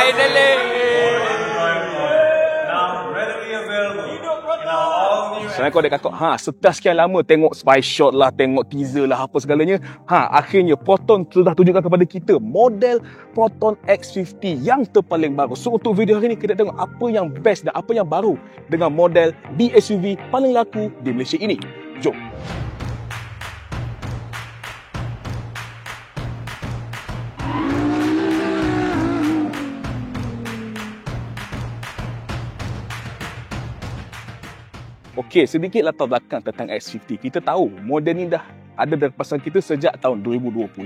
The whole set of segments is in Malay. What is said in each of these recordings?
Finally. Now readily available in our all-new. Sebenarnya kau dah kakak, setelah sekian lama tengok spy shot lah, tengok teaser lah, apa segalanya, akhirnya Proton sudah tunjukkan kepada kita model Proton X50 yang terpaling baru. So untuk video hari ni kita tengok apa yang best dan apa yang baru dengan model di SUV paling laku di Malaysia ini. Jom. Okey, sedikit latar belakang tentang X50. Kita tahu model ni dah ada dalam pasaran kita sejak tahun 2020.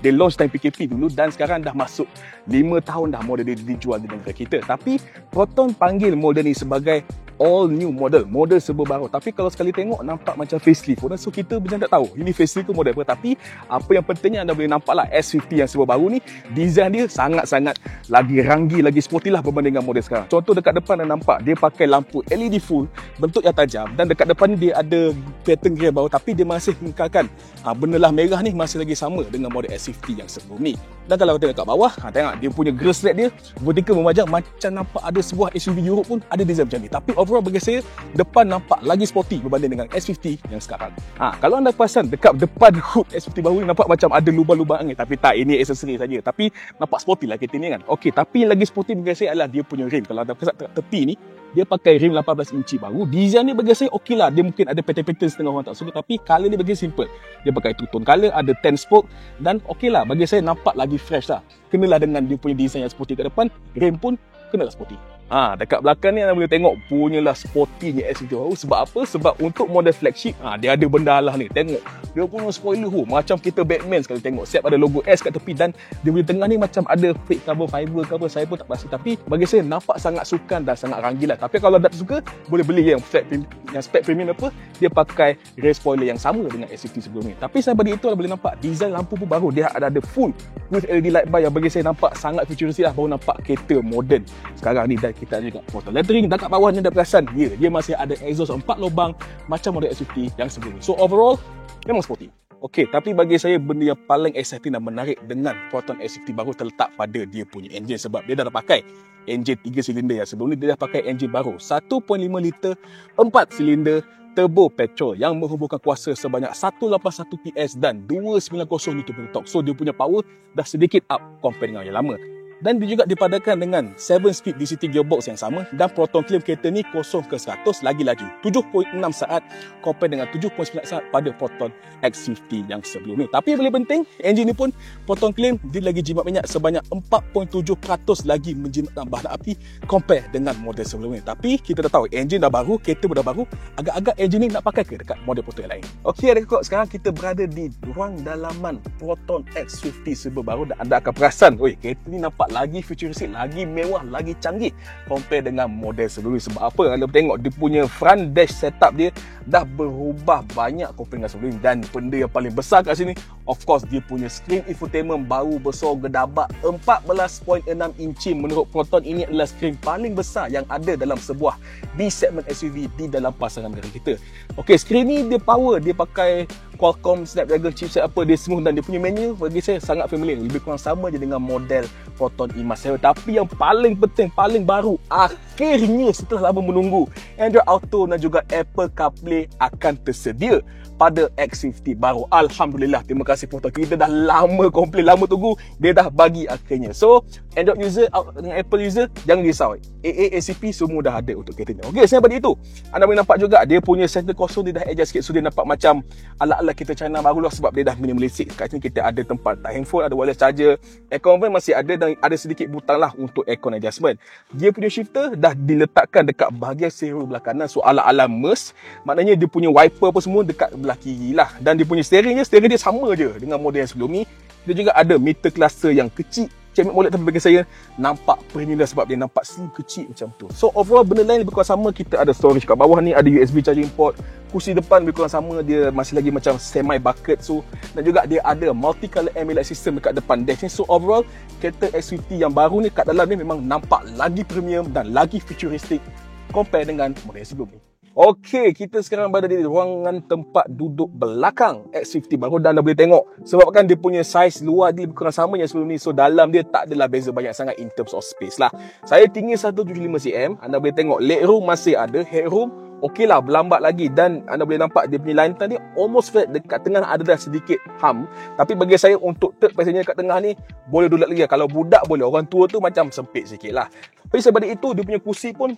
Dia launch time PKP dulu dan sekarang dah masuk 5 tahun dah model dia dijual di negara kita. Tapi Proton panggil model ni sebagai all new model serba baru. Tapi kalau sekali tengok nampak macam facelift. So kita macam tak tahu ini facelift ke model apa. Tapi apa yang pentingnya anda boleh nampak lah S50 yang serba baru ni, design dia sangat-sangat lagi ranggi, lagi sporty lah berbanding dengan model sekarang. Contoh dekat depan anda nampak dia pakai lampu LED full, bentuk yang tajam, dan dekat depan ni dia ada pattern gear baru tapi dia masih mengekalkan benda lah merah ni masih lagi sama dengan model S50 yang sebelum ni. Dan kalau tengok kat bawah, tengok dia punya grill slab dia vertical memajang, macam nampak ada sebuah SUV Europe pun ada design macam ni. Tapi overall bagi saya depan nampak lagi sporty berbanding dengan S50 yang sekarang. Kalau anda perasan dekat depan hood S50 baru ni nampak macam ada lubang-lubang angin, tapi tak, ini aksesori saja. Tapi nampak sporty lah kereta ni kan. Okey, tapi yang lagi sporty bagi saya adalah dia punya rim. Kalau anda perasan dekat tepi ni dia pakai rim 18 inci baru. Design ni bagi saya okey lah. Dia mungkin ada pattern-pattern setengah orang tak suka, tapi color dia bagi simple. Dia pakai two-tone color, ada 10 spoke dan okey lah. Bagi saya nampak lagi fresh lah. Kenalah dengan dia punya design yang sporty kat depan, rim pun kenalah sporty. Dekat belakang ni anda boleh tengok punyalah sportynya S50 baru. Sebab apa? Sebab untuk model flagship, dia ada benda lah ni. Tengok, dia punya spoiler macam kita Batman sekali tengok. Siap ada logo S kat tepi dan dia punya tengah ni macam ada fake carbon fiber ke apa, saya pun tak pasti. Tapi bagi saya nampak sangat sukan dan sangat ranggilan. Tapi kalau anda tak suka, boleh beli yang spec premium apa, dia pakai rear spoiler yang sama dengan S50 sebelum ni. Tapi sampai pada itu anda boleh nampak design lampu pun baru. Dia ada full with LED light bar yang bagi saya nampak sangat futuristik lah. Baru nampak kereta moden sekarang ni. Dan kita ada juga portal lettering dekat bawahnya, dah perasan dia masih ada exhaust 4 lubang macam model S50 yang sebelum ni. So overall memang sporty. Okey, tapi bagi saya benda yang paling exciting dan menarik dengan Proton S50 baru terletak pada dia punya engine. Sebab dia dah pakai enjin 3 silinder yang sebelum ni dia dah pakai enjin baru 1.5 liter 4 silinder turbo petrol yang menghubungkan kuasa sebanyak 181 PS dan 290 Nm torque. So dia punya power dah sedikit up compare dengan yang lama. Dan dia juga dipadakan dengan 7-speed DCT gearbox yang sama, dan Proton claim kereta ni 0 ke 100 lagi laju 7.6 saat compare dengan 7.9 saat pada Proton X50 yang sebelum ni. Tapi yang paling penting, enjin ni pun Proton claim dia lagi jimat minyak sebanyak 4.7% lagi menjimatkan bahan api compare dengan model sebelum ni. Tapi kita dah tahu enjin dah baru, kereta pun dah baru, agak-agak enjin ni nak pakai ke dekat model Proton yang lain. Okey adik-adik, sekarang kita berada di ruang dalaman Proton X50 serba baru dan anda akan perasan, kereta ni nampak lagi futuristik, lagi mewah, lagi canggih compare dengan model sebelum ni. Sebab apa? Kalau tengok dia punya front dash setup dia dah berubah banyak compare dengan sebelum ni. Dan benda yang paling besar kat sini, of course, dia punya screen infotainment baru besar gedabak 14.6 inci. Menurut Proton, ini adalah screen paling besar yang ada dalam sebuah B segment SUV di dalam pasaran negara kita. Okey, screen ni dia power, dia pakai Qualcomm Snapdragon chipset apa, dia smooth dan dia punya menu bagi saya sangat familiar, lebih kurang sama je dengan model Proton IMAX. Tapi yang paling penting, paling baru, akhirnya setelah lama menunggu, Android Auto dan juga Apple CarPlay akan tersedia pada X50 baru. Alhamdulillah, terima kasih Proton. Kita dah lama komplain, lama tunggu, dia dah bagi akhirnya. So Android user dengan Apple user jangan risau, AACP semua dah ada untuk kereta ni. Okey, selain daripada itu, anda boleh nampak juga dia punya center console dia dah adjust sikit, so dia nampak macam ala-ala kita China baru lah, sebab dia dah minimalistik. Kat sini kita ada tempat letak handphone, ada wireless charger, aircon pun masih ada dan ada sedikit butang lah untuk aircon adjustment. Dia punya shifter dah diletakkan dekat bahagian steering wheel belah kanan, so ala-ala MERS, maknanya dia punya wiper apa semua dekat belah kiri lah. Dan dia punya steering dia sama je dengan model yang sebelum ni. Dia juga ada meter cluster yang kecil, cermin molek, tapi bagi saya nampak premium dah sebab dia nampak slim kecil macam tu. So overall benda lain lebih kurang sama. Kita ada storage kat bawah ni, ada USB charging port, kursi depan lebih kurang sama, dia masih lagi macam semi bucket. So dan juga dia ada multi color ambient light system dekat depan dash ni. So overall kereta X50 yang baru ni kat dalam ni memang nampak lagi premium dan lagi futuristik compare dengan model sebelum ni. Okey, kita sekarang berada di ruangan tempat duduk belakang X50 baru dan anda boleh tengok sebabkan dia punya saiz luar dia lebih kurang sama yang sebelum ni. So dalam dia tak adalah beza banyak sangat in terms of space lah. Saya tinggi 175cm, anda boleh tengok legroom masih ada, headroom okey lah, berlambat lagi dan anda boleh nampak dia punya lantai ni almost flat, dekat tengah ada dah sedikit hum. Tapi bagi saya untuk third passenger kat tengah ni boleh duduk lagi. Kalau budak boleh, orang tua tu macam sempit sikit lah. Tapi sebab itu dia punya kursi pun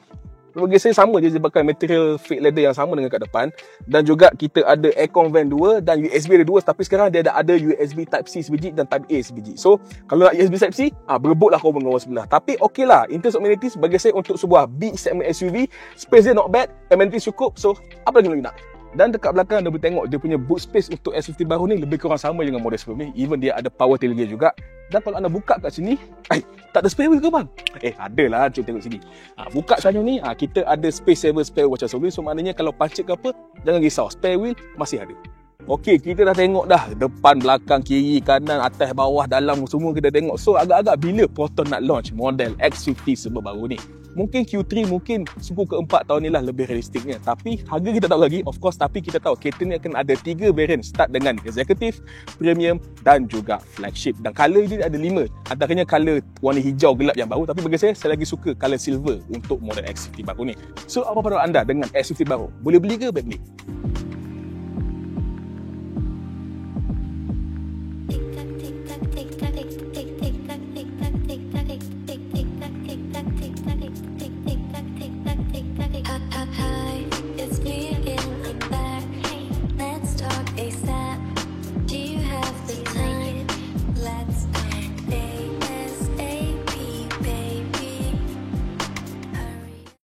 bagi saya sama je, dia pakai material fake leather yang sama dengan kat depan. Dan juga kita ada aircon vent 2 dan USB ada 2, tapi sekarang dia ada USB Type-C sebiji dan Type-A sebiji. So kalau nak USB Type-C, berebutlah kau dengan orang sebelah. Tapi okey lah, in terms of amenities bagi saya untuk sebuah big segment SUV, space dia not bad, amenities cukup. So apa lagi nak? Dan dekat belakang anda boleh tengok dia punya boot space untuk S50 baru ni lebih kurang sama dengan model sebelum ni. Even dia ada power tailgate juga. Dan kalau anda buka kat sini, tak ada spare wheel ke bang? Ada lah, cuba tengok sini. Buka sana ni, kita ada space saver spare wheel macam sebelum ni. So maknanya kalau pancit ke apa, jangan risau, spare wheel masih ada. Okey, kita dah tengok dah depan, belakang, kiri, kanan, atas, bawah, dalam semua kita tengok. So agak-agak bila Proton nak launch model X50 serba baru ni? Mungkin Q3, mungkin suku keempat tahun ni lah lebih realistiknya. Tapi harga kita tahu lagi, of course. Tapi kita tahu kereta ni akan ada 3 variant, start dengan executive, premium dan juga flagship. Dan colour ni ada 5. Antaranya colour warna hijau gelap yang baru. Tapi bagi saya lagi suka colour silver untuk model X50 baru ni. So apa pendapat anda dengan X50 baru? Boleh beli ke baik beli?